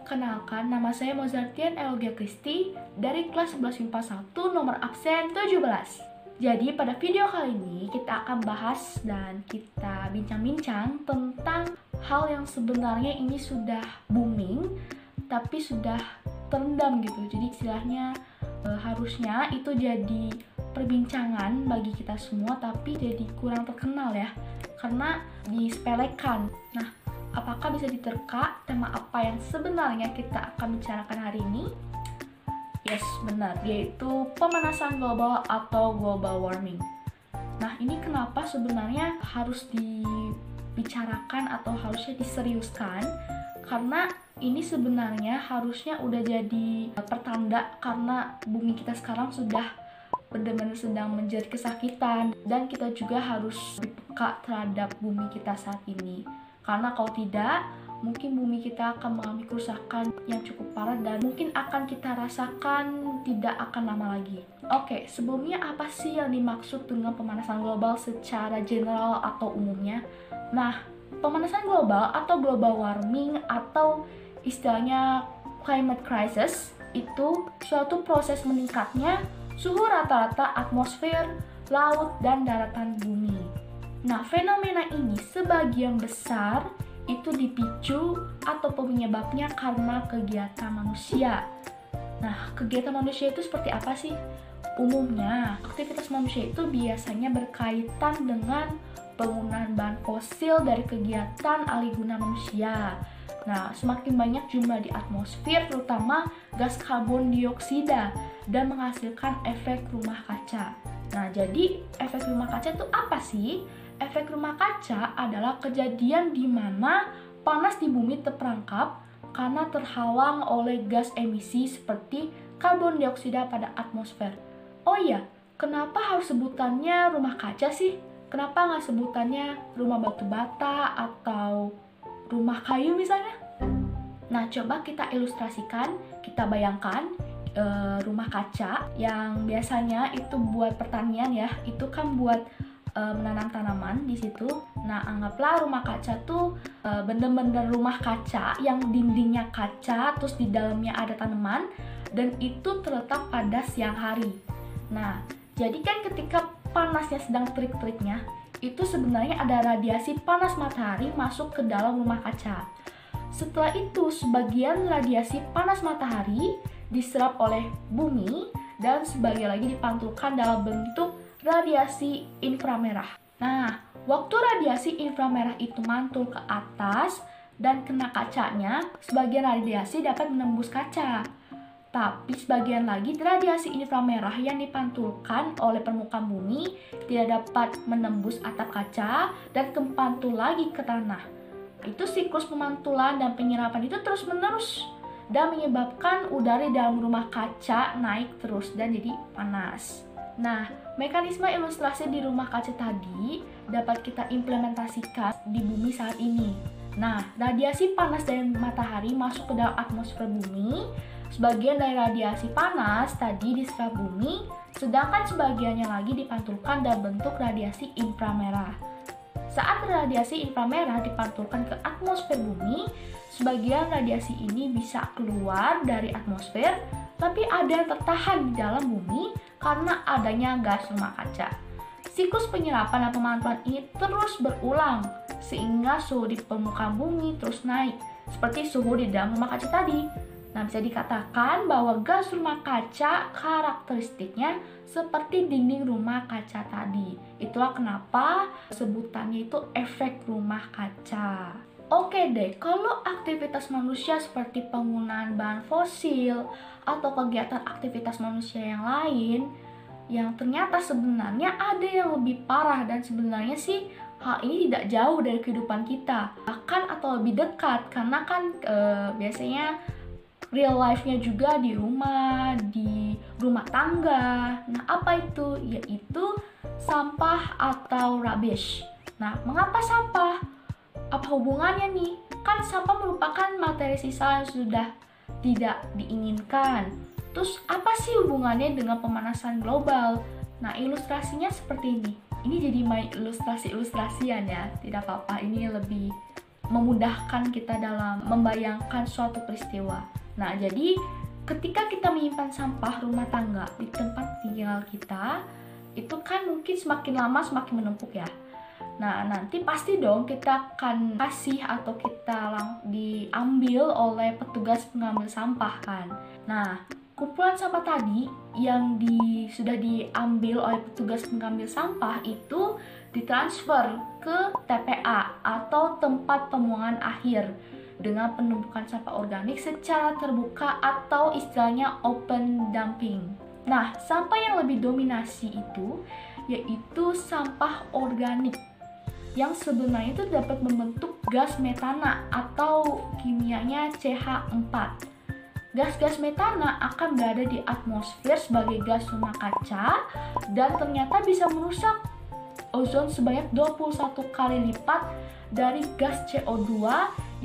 Kenalkan, nama saya Mozartian Eugia Kristi dari kelas 11 MIPA 1 nomor absen 17. Jadi pada video kali ini kita akan bahas dan kita bincang-bincang tentang hal yang sebenarnya ini sudah booming tapi sudah terendam gitu. Jadi istilahnya harusnya itu jadi perbincangan bagi kita semua tapi jadi kurang terkenal ya, karena disepelekan. Nah, apakah bisa diterka tema apa yang sebenarnya kita akan bicarakan hari ini? Yes, benar, yaitu pemanasan global atau global warming. Nah, ini kenapa sebenarnya harus dibicarakan atau harusnya diseriuskan? Karena ini sebenarnya harusnya udah jadi pertanda karena bumi kita sekarang sudah benar-benar sedang menjadi kesakitan, dan kita juga harus peka terhadap bumi kita saat ini. Karena kalau tidak, mungkin bumi kita akan mengalami kerusakan yang cukup parah dan mungkin akan kita rasakan tidak akan lama lagi. Oke, sebelumnya apa sih yang dimaksud dengan pemanasan global secara general atau umumnya? Nah, pemanasan global atau global warming atau istilahnya climate crisis itu suatu proses meningkatnya suhu rata-rata atmosfer, laut, dan daratan bumi. Nah, fenomena ini sebagian besar itu dipicu atau penyebabnya karena kegiatan manusia. Nah, kegiatan manusia itu seperti apa sih? Umumnya, aktivitas manusia itu biasanya berkaitan dengan penggunaan bahan fosil dari kegiatan alih guna manusia. Nah, semakin banyak jumlah di atmosfer, terutama gas karbon dioksida, dan menghasilkan efek rumah kaca. Nah, jadi efek rumah kaca itu apa sih? Efek rumah kaca adalah kejadian di mana panas di bumi terperangkap karena terhalang oleh gas emisi seperti karbon dioksida pada atmosfer. Oh iya, kenapa harus sebutannya rumah kaca sih? Kenapa nggak sebutannya rumah batu bata atau rumah kayu misalnya? Nah, coba kita ilustrasikan, kita bayangkan rumah kaca yang biasanya itu buat pertanian ya, itu kan buat menanam tanaman di situ. Nah, anggaplah rumah kaca tuh bener-bener rumah kaca yang dindingnya kaca, terus di dalamnya ada tanaman, dan itu terletak pada siang hari. Nah, jadi kan ketika panasnya sedang terik-teriknya, itu sebenarnya ada radiasi panas matahari masuk ke dalam rumah kaca. Setelah itu, sebagian radiasi panas matahari diserap oleh bumi dan sebagian lagi dipantulkan dalam bentuk radiasi inframerah. Nah, waktu radiasi inframerah itu mantul ke atas dan kena kacanya, sebagian radiasi dapat menembus kaca. Tapi sebagian lagi radiasi inframerah yang dipantulkan oleh permukaan bumi tidak dapat menembus atap kaca dan kepantul lagi ke tanah. Itu siklus pemantulan dan penyerapan itu terus-menerus dan menyebabkan udara di dalam rumah kaca naik terus dan jadi panas. Nah, mekanisme ilustrasi di rumah kaca tadi dapat kita implementasikan di bumi saat ini. Nah, radiasi panas dari matahari masuk ke dalam atmosfer bumi. Sebagian dari radiasi panas tadi diserap bumi, sedangkan sebagiannya lagi dipantulkan dalam bentuk radiasi inframerah. Saat radiasi inframerah dipantulkan ke atmosfer bumi, sebagian radiasi ini bisa keluar dari atmosfer, tapi ada yang tertahan di dalam bumi karena adanya gas rumah kaca. Siklus penyerapan dan pemantulan ini terus berulang, sehingga suhu di permukaan bumi terus naik, seperti suhu di dalam rumah kaca tadi. Nah, bisa dikatakan bahwa gas rumah kaca karakteristiknya seperti dinding rumah kaca tadi. Itulah kenapa sebutannya itu efek rumah kaca. Oke deh, kalau aktivitas manusia seperti penggunaan bahan fosil atau kegiatan aktivitas manusia yang lain, yang ternyata sebenarnya ada yang lebih parah dan sebenarnya sih hal ini tidak jauh dari kehidupan kita, bahkan atau lebih dekat, karena kan biasanya real life-nya juga di rumah tangga. Nah, apa itu? Yaitu sampah atau rubbish. Nah, mengapa sampah? Apa hubungannya nih? Kan sampah merupakan materi sisa yang sudah tidak diinginkan. Terus apa sih hubungannya dengan pemanasan global? Nah, ilustrasinya seperti ini. Ini jadi main ilustrasi-ilustrasian ya. Tidak apa-apa, ini lebih memudahkan kita dalam membayangkan suatu peristiwa. Nah, jadi ketika kita menyimpan sampah rumah tangga di tempat tinggal kita, itu kan mungkin semakin lama semakin menumpuk ya. Nah, nanti pasti dong kita akan kasih atau kita diambil oleh petugas pengambil sampah kan. Nah, kumpulan sampah tadi yang sudah diambil oleh petugas pengambil sampah itu ditransfer ke TPA atau tempat pembuangan akhir dengan penumpukan sampah organik secara terbuka atau istilahnya open dumping. Nah, sampah yang lebih dominasi itu yaitu sampah organik yang sebenarnya itu dapat membentuk gas metana atau kimianya CH4. Gas-gas metana akan berada di atmosfer sebagai gas rumah kaca dan ternyata bisa merusak ozon sebanyak 21 kali lipat dari gas CO2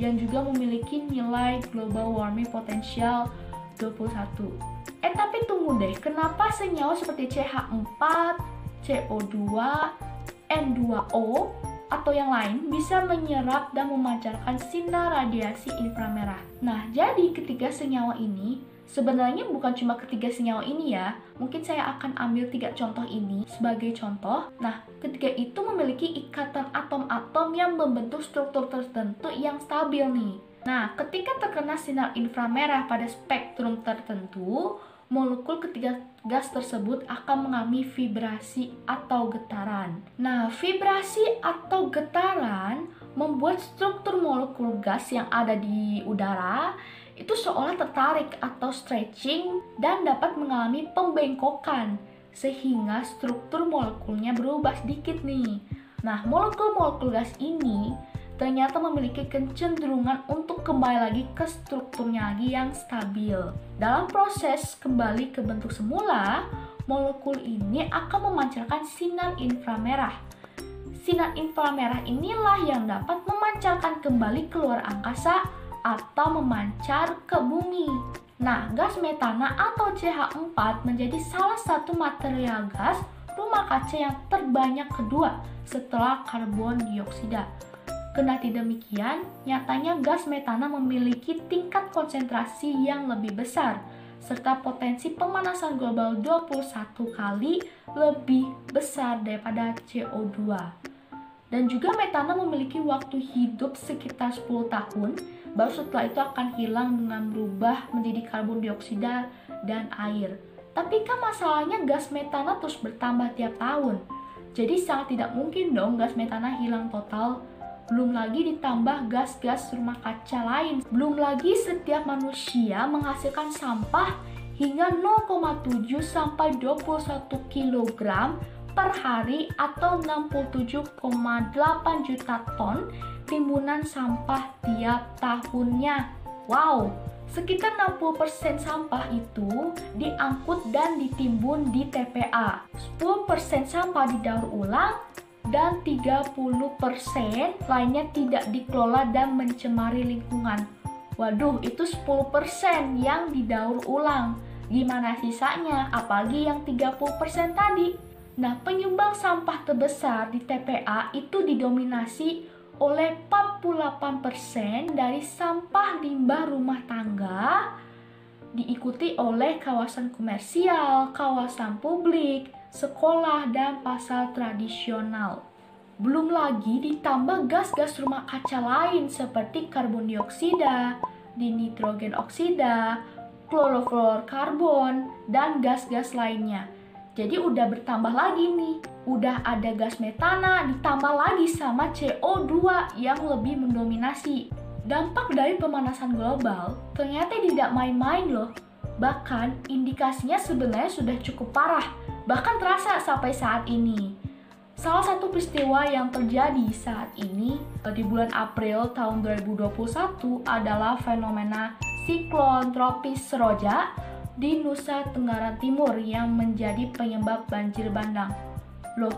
yang juga memiliki nilai global warming potensial 21. Tapi tunggu deh, kenapa senyawa seperti CH4, CO2, N2O, atau yang lain bisa menyerap dan memancarkan sinar radiasi inframerah? Nah, jadi ketiga senyawa ini sebenarnya bukan cuma ketiga senyawa ini ya. Mungkin saya akan ambil 3 contoh ini sebagai contoh. Nah, ketiga itu memiliki ikatan atom-atom yang membentuk struktur tertentu yang stabil nih. Nah, ketika terkena sinar inframerah pada spektrum tertentu, molekul ketiga gas tersebut akan mengalami vibrasi atau getaran. Nah, vibrasi atau getaran membuat struktur molekul gas yang ada di udara itu seolah tertarik atau stretching dan dapat mengalami pembengkokan sehingga struktur molekulnya berubah sedikit nih. Nah, molekul-molekul gas ini ternyata memiliki kecenderungan untuk kembali lagi ke strukturnya lagi yang stabil. Dalam proses kembali ke bentuk semula, molekul ini akan memancarkan sinar inframerah. Sinar inframerah inilah yang dapat memancarkan kembali keluar angkasa atau memancar ke bumi. Nah, gas metana atau CH4 menjadi salah satu material gas rumah kaca yang terbanyak kedua setelah karbon dioksida. Kendati demikian, nyatanya gas metana memiliki tingkat konsentrasi yang lebih besar, serta potensi pemanasan global 21 kali lebih besar daripada CO2. Dan juga metana memiliki waktu hidup sekitar 10 tahun, baru setelah itu akan hilang dengan berubah menjadi karbon dioksida dan air. Tapi kan masalahnya gas metana terus bertambah tiap tahun, jadi sangat tidak mungkin dong gas metana hilang total. Belum lagi ditambah gas-gas rumah kaca lain. Belum lagi setiap manusia menghasilkan sampah hingga 0,7 sampai 21 kg per hari atau 67,8 juta ton timbunan sampah tiap tahunnya. Wow, sekitar 60% sampah itu diangkut dan ditimbun di TPA. 10% sampah didaur ulang dan 30% lainnya tidak dikelola dan mencemari lingkungan. Waduh, itu 10% yang didaur ulang. Gimana sisanya? Apalagi yang 30% tadi. Nah, penyumbang sampah terbesar di TPA itu didominasi oleh 48% dari sampah limbah rumah tangga, diikuti oleh kawasan komersial, kawasan publik, sekolah, dan pasar tradisional. Belum lagi ditambah gas-gas rumah kaca lain seperti karbon dioksida, dinitrogen oksida, klorofluorkarbon, dan gas-gas lainnya. Jadi udah bertambah lagi nih. Udah ada gas metana ditambah lagi sama CO2 yang lebih mendominasi. Dampak dari pemanasan global ternyata tidak main-main loh. Bahkan indikasinya sebenarnya sudah cukup parah, bahkan terasa sampai saat ini. Salah satu peristiwa yang terjadi saat ini di bulan April tahun 2021 adalah fenomena siklon tropis Seroja di Nusa Tenggara Timur yang menjadi penyebab banjir bandang. Loh,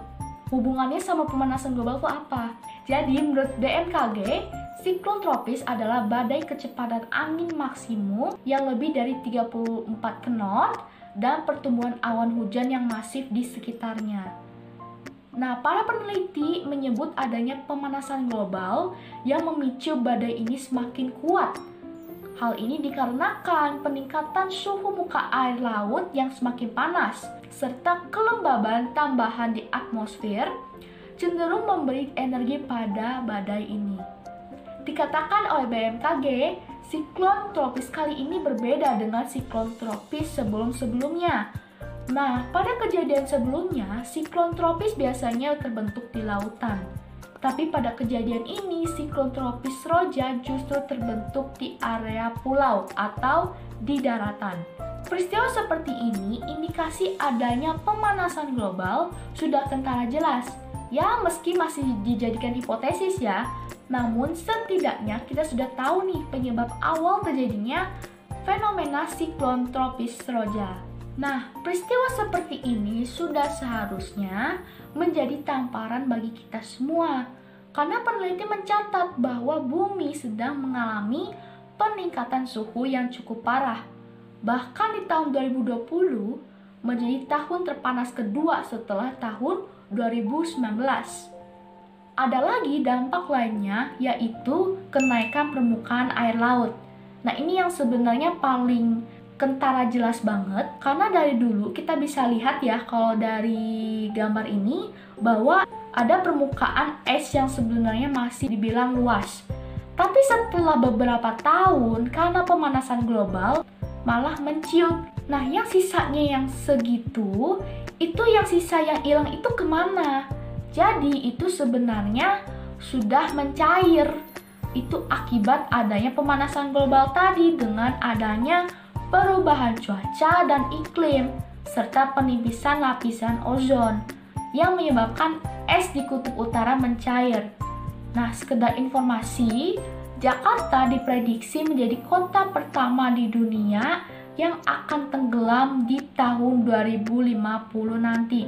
hubungannya sama pemanasan global itu apa? Jadi menurut BMKG, siklon tropis adalah badai kecepatan angin maksimum yang lebih dari 34 knot dan pertumbuhan awan hujan yang masif di sekitarnya. Nah, para peneliti menyebut adanya pemanasan global yang memicu badai ini semakin kuat. Hal ini dikarenakan peningkatan suhu muka air laut yang semakin panas, serta kelembaban tambahan di atmosfer cenderung memberi energi pada badai ini. Dikatakan oleh BMKG, siklon tropis kali ini berbeda dengan siklon tropis sebelum-sebelumnya. Nah, pada kejadian sebelumnya, siklon tropis biasanya terbentuk di lautan. Tapi pada kejadian ini, siklon tropis Roja justru terbentuk di area pulau atau di daratan. Peristiwa seperti ini indikasi adanya pemanasan global sudah kentara jelas. Ya, meski masih dijadikan hipotesis ya, namun setidaknya kita sudah tahu nih penyebab awal terjadinya fenomena siklon tropis Roja. Nah, peristiwa seperti ini sudah seharusnya menjadi tamparan bagi kita semua. Karena peneliti mencatat bahwa bumi sedang mengalami peningkatan suhu yang cukup parah. Bahkan di tahun 2020 menjadi tahun terpanas kedua setelah tahun 2019. Ada lagi dampak lainnya, yaitu kenaikan permukaan air laut. Nah, ini yang sebenarnya paling kentara jelas banget, karena dari dulu kita bisa lihat ya kalau dari gambar ini bahwa ada permukaan es yang sebenarnya masih dibilang luas. Tapi setelah beberapa tahun karena pemanasan global malah menciut. Nah, yang sisanya yang segitu, itu yang sisa yang hilang itu kemana? Jadi itu sebenarnya sudah mencair. Itu akibat adanya pemanasan global tadi dengan adanya perubahan cuaca dan iklim, serta penipisan lapisan ozon yang menyebabkan es di kutub utara mencair. Nah, sekedar informasi, Jakarta diprediksi menjadi kota pertama di dunia yang akan tenggelam di tahun 2050 nanti.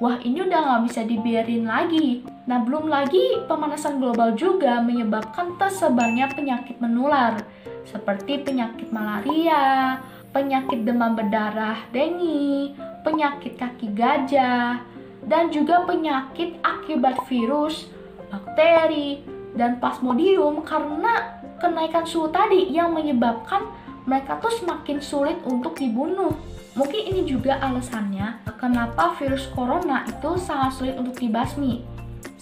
Wah, ini udah nggak bisa dibiarin lagi. Nah, belum lagi pemanasan global juga menyebabkan tersebarnya penyakit menular seperti penyakit malaria, penyakit demam berdarah dengue, penyakit kaki gajah, dan juga penyakit akibat virus, bakteri, dan plasmodium karena kenaikan suhu tadi yang menyebabkan mereka tuh semakin sulit untuk dibunuh. Mungkin ini juga alasannya kenapa virus corona itu sangat sulit untuk dibasmi.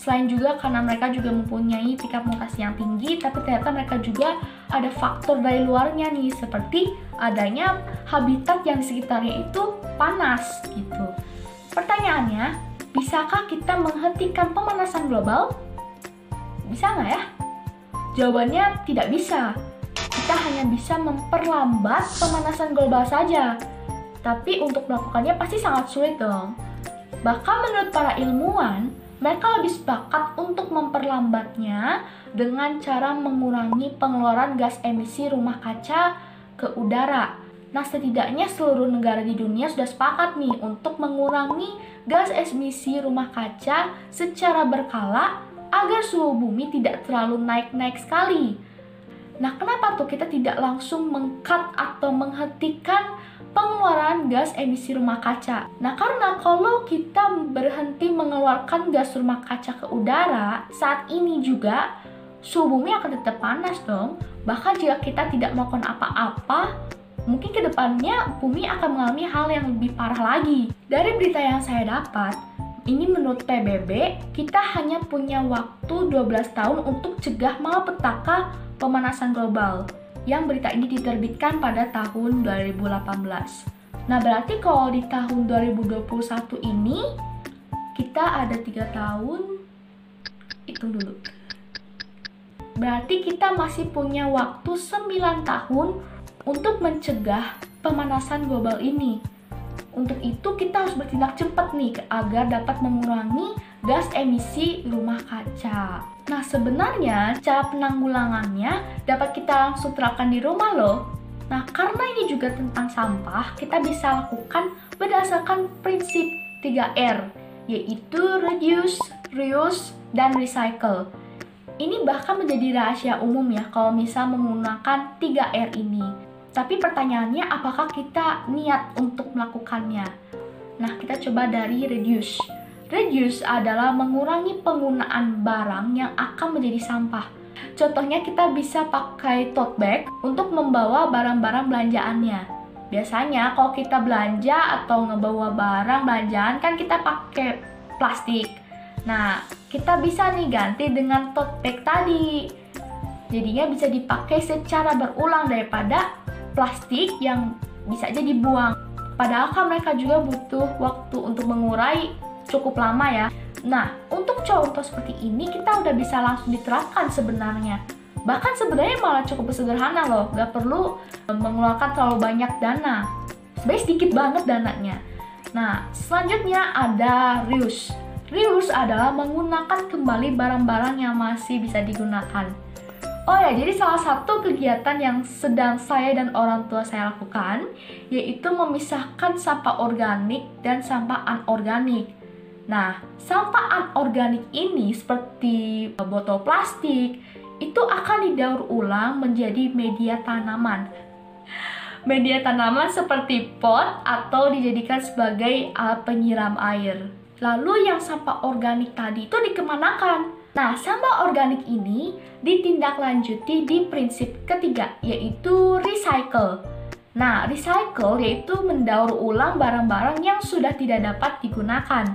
Selain juga karena mereka juga mempunyai tingkat mutasi yang tinggi, tapi ternyata mereka juga ada faktor dari luarnya nih, seperti adanya habitat yang di sekitarnya itu panas gitu. Pertanyaannya, bisakah kita menghentikan pemanasan global? Bisa nggak ya? Jawabannya tidak bisa. Kita hanya bisa memperlambat pemanasan global saja. Tapi untuk melakukannya pasti sangat sulit dong. Bahkan menurut para ilmuwan, mereka lebih sepakat untuk memperlambatnya dengan cara mengurangi pengeluaran gas emisi rumah kaca ke udara. Nah, setidaknya seluruh negara di dunia sudah sepakat nih untuk mengurangi gas emisi rumah kaca secara berkala agar suhu bumi tidak terlalu naik-naik sekali. Nah, kenapa tuh kita tidak langsung meng-cut atau menghentikan pengeluaran gas emisi rumah kaca? Nah, karena kalau kita berhenti mengeluarkan gas rumah kaca ke udara, saat ini juga suhu bumi akan tetap panas dong. Bahkan jika kita tidak melakukan apa-apa, mungkin kedepannya bumi akan mengalami hal yang lebih parah lagi. Dari berita yang saya dapat, ini menurut PBB, kita hanya punya waktu 12 tahun untuk cegah malapetaka pemanasan global. Yang berita ini diterbitkan pada tahun 2018. Nah, berarti kalau di tahun 2021 ini, kita ada 3 tahun, hitung dulu. Berarti kita masih punya waktu 9 tahun untuk mencegah pemanasan global ini. Untuk itu kita harus bertindak cepat nih agar dapat mengurangi gas emisi rumah kaca. Nah, sebenarnya cara penanggulangannya dapat kita langsung terapkan di rumah loh. Nah, karena ini juga tentang sampah, kita bisa lakukan berdasarkan prinsip 3R, yaitu reduce, reuse, dan recycle. Ini bahkan menjadi rahasia umum ya kalau misal menggunakan 3R ini. Tapi pertanyaannya, apakah kita niat untuk melakukannya? Nah, kita coba dari reduce. Reduce adalah mengurangi penggunaan barang yang akan menjadi sampah. Contohnya kita bisa pakai tote bag untuk membawa barang-barang belanjaannya. Biasanya kalau kita belanja atau ngebawa barang belanjaan kan kita pakai plastik. Nah, kita bisa nih ganti dengan tote bag tadi. Jadinya bisa dipakai secara berulang daripada plastik yang bisa aja dibuang. Padahal kan mereka juga butuh waktu untuk mengurai cukup lama ya. Nah, untuk contoh seperti ini kita udah bisa langsung diterapkan sebenarnya. Bahkan sebenarnya malah cukup sederhana loh, gak perlu mengeluarkan terlalu banyak dana. Sebenarnya sedikit banget dananya. Nah, selanjutnya ada reuse. Reuse adalah menggunakan kembali barang-barang yang masih bisa digunakan. Oh ya, jadi salah satu kegiatan yang sedang saya dan orang tua saya lakukan yaitu memisahkan sampah organik dan sampah anorganik. Nah, sampah anorganik ini seperti botol plastik itu akan didaur ulang menjadi media tanaman. Media tanaman seperti pot atau dijadikan sebagai alat penyiram air. Lalu yang sampah organik tadi itu dikemanakan? Nah, sampah organik ini ditindaklanjuti di prinsip ketiga, yaitu recycle. Nah, recycle yaitu mendaur ulang barang-barang yang sudah tidak dapat digunakan.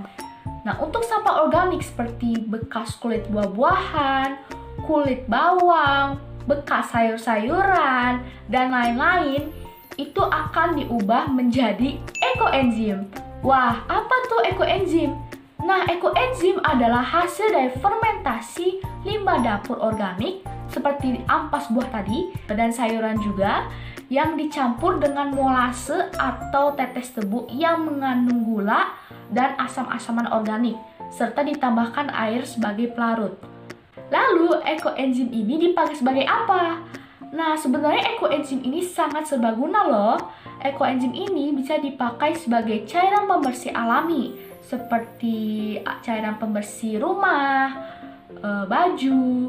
Nah, untuk sampah organik seperti bekas kulit buah-buahan, kulit bawang, bekas sayur-sayuran, dan lain-lain, itu akan diubah menjadi ekoenzim. Wah, apa tuh ekoenzim? Nah, ekoenzim adalah hasil dari fermentasi limbah dapur organik seperti ampas buah tadi dan sayuran juga yang dicampur dengan molase atau tetes tebu yang mengandung gula dan asam-asaman organik serta ditambahkan air sebagai pelarut. Lalu, ekoenzim ini dipakai sebagai apa? Nah, sebenarnya ekoenzim ini sangat serbaguna loh. Ekoenzim ini bisa dipakai sebagai cairan pembersih alami seperti cairan pembersih rumah, baju,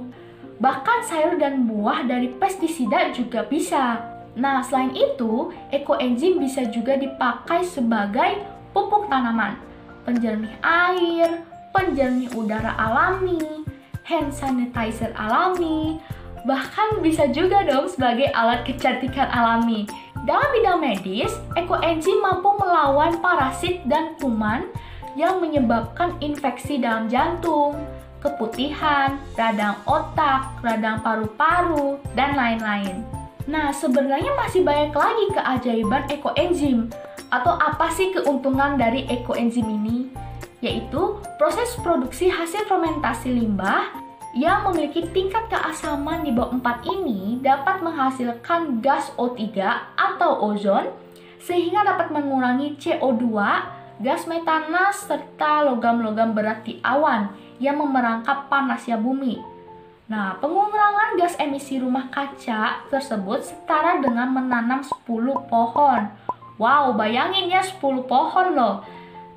bahkan sayur dan buah dari pestisida juga bisa. Nah, selain itu, ekoenzim bisa juga dipakai sebagai pupuk tanaman, penjernih air, penjernih udara alami, hand sanitizer alami, bahkan bisa juga dong sebagai alat kecantikan alami. Dalam bidang medis, ekoenzim mampu melawan parasit dan kuman yang menyebabkan infeksi dalam jantung, keputihan, radang otak, radang paru-paru, dan lain-lain. Nah, sebenarnya masih banyak lagi keajaiban ekoenzim. Atau apa sih keuntungan dari ekoenzim ini? Yaitu proses produksi hasil fermentasi limbah yang memiliki tingkat keasaman di bawah 4 ini dapat menghasilkan gas O3 atau ozon sehingga dapat mengurangi CO2, gas metana, serta logam-logam berat di awan yang memerangkap panasnya bumi. Nah, pengurangan gas emisi rumah kaca tersebut setara dengan menanam 10 pohon. Wow, bayangin ya 10 pohon loh.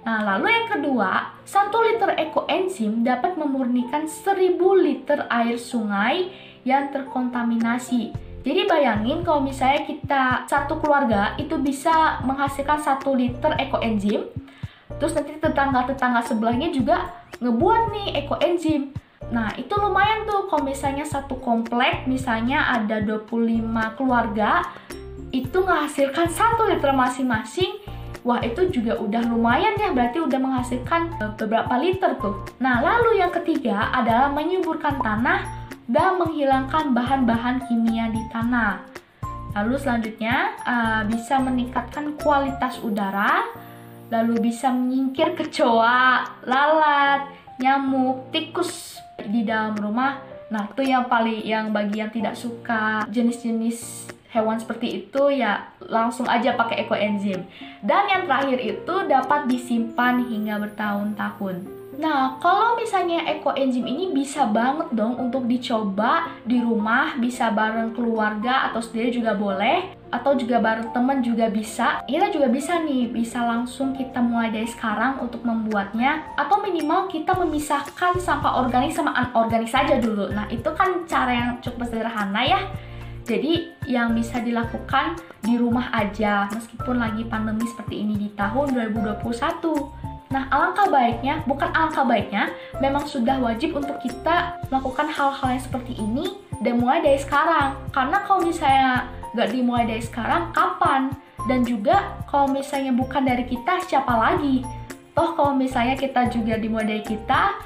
Nah, lalu yang kedua, 1 liter ekoenzim dapat memurnikan 1000 liter air sungai yang terkontaminasi. Jadi bayangin kalau misalnya kita satu keluarga itu bisa menghasilkan 1 liter ekoenzim, terus nanti tetangga-tetangga sebelahnya juga ngebuat nih ekoenzim. Nah, itu lumayan tuh kalau misalnya satu komplek, misalnya ada 25 keluarga, itu menghasilkan 1 liter masing-masing. Wah, itu juga udah lumayan ya, berarti udah menghasilkan beberapa liter tuh. Nah, lalu yang ketiga adalah menyuburkan tanah dan menghilangkan bahan-bahan kimia di tanah. Lalu selanjutnya bisa meningkatkan kualitas udara, lalu bisa menyingkir kecoa, lalat, nyamuk, tikus di dalam rumah. Nah, itu yang bagi yang tidak suka jenis-jenis hewan seperti itu ya langsung aja pakai ekoenzim. Dan yang terakhir itu dapat disimpan hingga bertahun-tahun. Nah, kalau misalnya ekoenzim ini bisa banget dong untuk dicoba di rumah, bisa bareng keluarga atau sendiri juga boleh, atau juga bareng teman juga bisa. Kita juga bisa nih, bisa langsung kita mulai dari sekarang untuk membuatnya, atau minimal kita memisahkan sampah organik sama anorganik saja dulu. Nah, itu kan cara yang cukup sederhana ya. Jadi yang bisa dilakukan di rumah aja meskipun lagi pandemi seperti ini di tahun 2021. Nah, alangkah baiknya, memang sudah wajib untuk kita melakukan hal-hal yang seperti ini dan mulai dari sekarang. Karena kalau misalnya nggak dimulai dari sekarang, kapan? Dan juga kalau misalnya bukan dari kita, siapa lagi? Toh kalau misalnya kita juga dimulai dari kita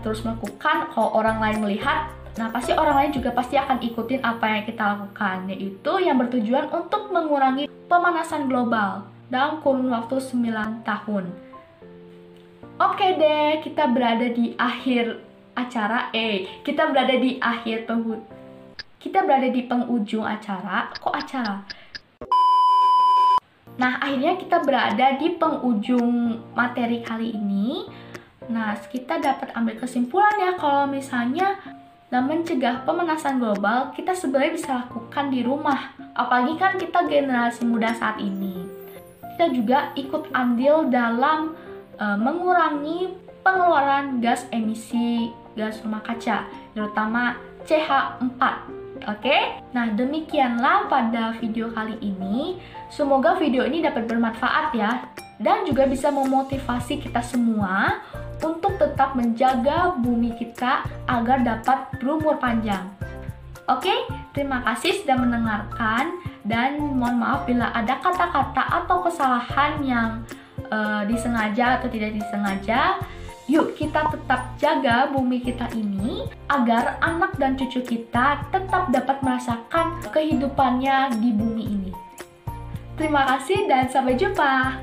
terus melakukan, kalau orang lain melihat, nah pasti orang lain juga pasti akan ikutin apa yang kita lakukan, yaitu yang bertujuan untuk mengurangi pemanasan global dalam kurun waktu 9 tahun. Oke deh, kita berada di akhir acara. Kita berada di penghujung acara. Kok acara? Nah, akhirnya kita berada di penghujung materi kali ini. Nah, kita dapat ambil kesimpulan ya kalau misalnya dalam mencegah pemanasan global, kita sebenarnya bisa lakukan di rumah. Apalagi kan kita generasi muda saat ini. Kita juga ikut andil dalam mengurangi pengeluaran gas emisi gas rumah kaca, terutama CH4. Oke? Nah, demikianlah pada video kali ini. Semoga video ini dapat bermanfaat ya, dan juga bisa memotivasi kita semua untuk tetap menjaga bumi kita agar dapat berumur panjang. Oke, terima kasih sudah mendengarkan, dan mohon maaf bila ada kata-kata atau kesalahan yang disengaja atau tidak disengaja. Yuk kita tetap jaga bumi kita ini agar anak dan cucu kita tetap dapat merasakan kehidupannya di bumi ini. Terima kasih dan sampai jumpa.